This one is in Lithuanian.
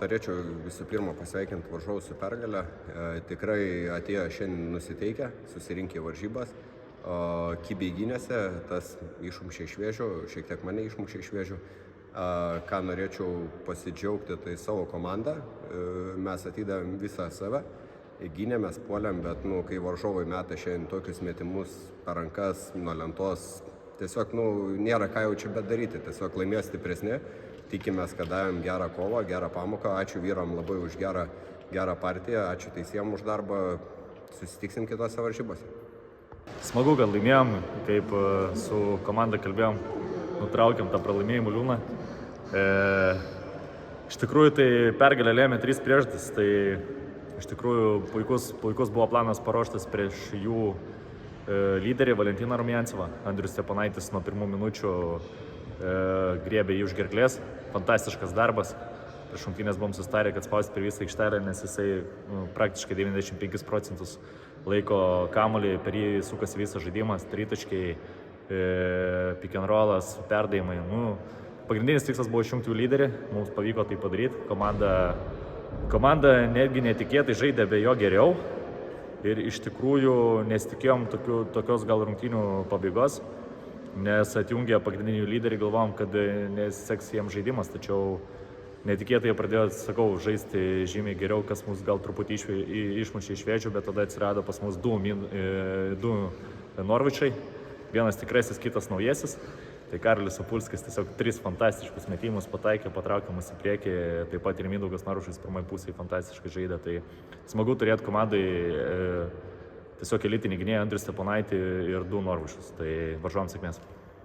norėčiau visų pirma pasveikinti varžovus su pergalę. Tikrai atėjo šiandien nusiteikę, susirinkę varžybas. Kibiai gynėsi, tas išmušė iš vėžių, šiek tiek mane išmušė iš vėžių. Ką norėčiau pasidžiaugti, tai savo komandą. Mes atidavėm visą save, gynėmės, puolėm, bet kai varžovai meta šiandien tokius metimus per rankas, nuo lentos, tiesiog nėra ką jau čia bet daryti, tiesiog laimėjo stipresni. Tikimės, kad davėm gerą kovą, gerą pamoką. Ačiū vyram labai už gerą partiją, ačiū teisėjam už darbą. Susitiksim kitose varžybose. Smagu, kad laimėjom, kaip su komanda kalbėjom, nutraukėm tą pralaimėjimų liūną. Iš tikrųjų, tai pergalę lėmė 3 priežastys. Tai iš tikrųjų puikus buvo planas paruoštas prieš jų lyderį Valentiną Rumiancevą. Andrius Steponaitis nuo pirmų minučių griebė jį už gerklės. Fantastiškas darbas. Prieš rungtynes buvom sustarę, kad spausti per visą aikštelę, nes jisai praktiškai 95% laiko kamuolį, per jį sukasi visas žaidimas, tritaškiai, pick and rollas, perdavimai. Pagrindinis tikslas buvo išjungti jų lyderį, mums pavyko tai padaryti. Komanda netgi netikėtai žaidė be jo geriau ir iš tikrųjų nesitikėjom tokios gal rungtynių pabaigos, nes atjungė pagrindinių lyderį, galvom, kad nesiseks jiems žaidimas, tačiau netikėtai jie pradėjo, žaisti žymiai geriau, kas mus gal truputį išmušė iš vėžių, bet tada atsirado pas mus du Norvičai, vienas tikrasis, kitas naujasis. Tai Karolis Opulskis tiesiog 3 fantastiškus metimus pataikė, patraukė mus į priekį, taip pat ir Mindaugas Narušas pirmai pusėje fantastiškai žaidė. Tai smagu turėti komandai tiesiog elitinį gynėją Andrių Steponaitį ir 2 Norvičus. Tai varžovams sėkmės.